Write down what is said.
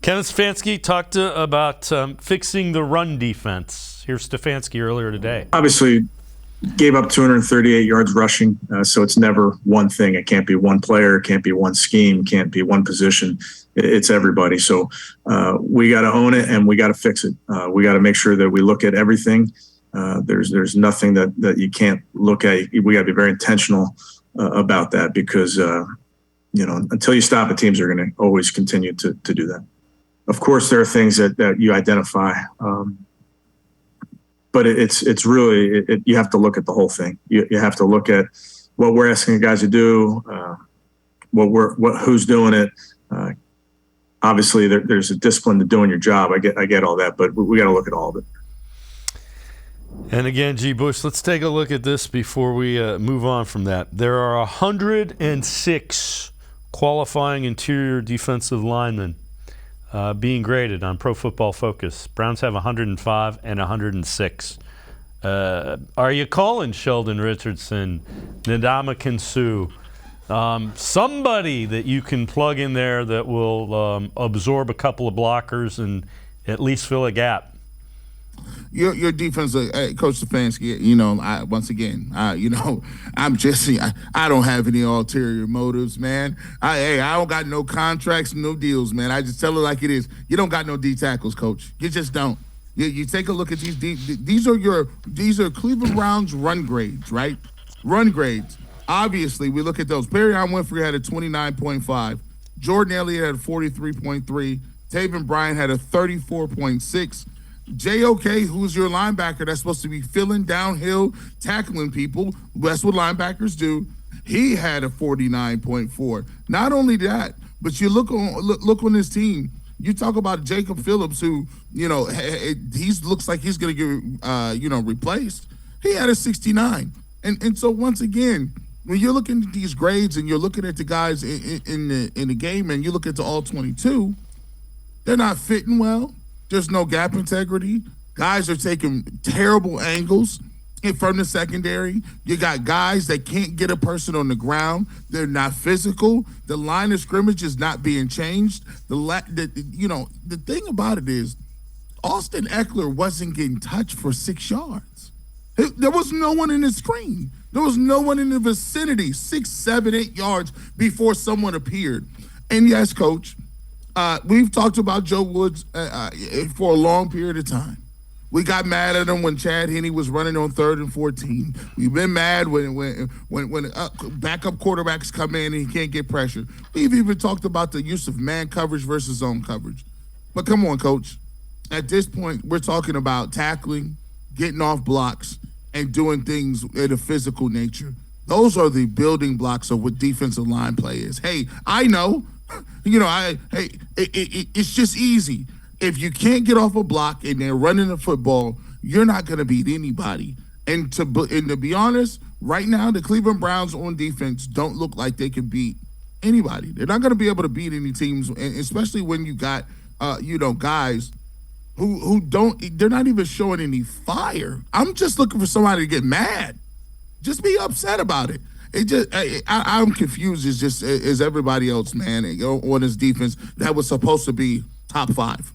Kevin Stefanski talked about fixing the run defense. Here's Stefanski earlier today. Obviously, gave up 238 yards rushing, so it's never one thing. It can't be one player, it can't be one scheme, can't be one position. It's everybody. So we got to own it and we got to fix it. We got to make sure that we look at everything. There's nothing that you can't look at. We got to be very intentional about that because until you stop it, teams are going to always continue to do that. Of course, there are things that you identify, but it's really you have to look at the whole thing. You have to look at what we're asking the guys to do, who's doing it. Obviously, there's a discipline to doing your job. I get all that, but we got to look at all of it. And again, G. Bush, let's take a look at this before we move on from that. There are 106 qualifying interior defensive linemen being graded on Pro Football Focus. Browns have 105 and 106. Are you calling Sheldon Richardson, Ndamukong Suh, somebody that you can plug in there that will absorb a couple of blockers and at least fill a gap? Your defense, Coach Stefanski, I don't have any ulterior motives, man. I don't got no contracts, no deals, man. I just tell it like it is. You don't got no D tackles, Coach. You just don't. You take a look at these are Cleveland Browns run grades, right? Run grades. Obviously, we look at those. Perrion Winfrey had a 29.5. Jordan Elliott had a 43.3. Taven Bryan had a 34.6. JOK, who's your linebacker that's supposed to be filling downhill, tackling people. That's what linebackers do. He had a 49.4. Not only that, but you look on this team. You talk about Jacob Phillips, who he looks like he's going to get replaced. He had a 69. And so once again, when you're looking at these grades and you're looking at the guys in the game, and you look at the all 22, they're not fitting well. There's no gap integrity. Guys are taking terrible angles from the secondary. You got guys that can't get a person on the ground. They're not physical. The line of scrimmage is not being changed. The thing about it is Austin Eckler wasn't getting touched for 6 yards. There was no one in the screen. There was no one in the vicinity, 6, 7, 8 yards before someone appeared. And yes, Coach, we've talked about Joe Woods for a long period of time. We got mad at him when Chad Henne was running on 3rd and 14. We've been mad when backup quarterbacks come in and he can't get pressure. We've even talked about the use of man coverage versus zone coverage. But come on, Coach. At this point, we're talking about tackling, getting off blocks, and doing things in a physical nature. Those are the building blocks of what defensive line play is. Hey, I know. It's just easy. If you can't get off a block and they're running the football, you're not going to beat anybody. And to be honest, right now the Cleveland Browns on defense don't look like they can beat anybody. They're not going to be able to beat any teams, especially when you got guys who they're not even showing any fire. I'm just looking for somebody to get mad. Just be upset about it. I'm confused as everybody else, man, on this defense that was supposed to be top 5.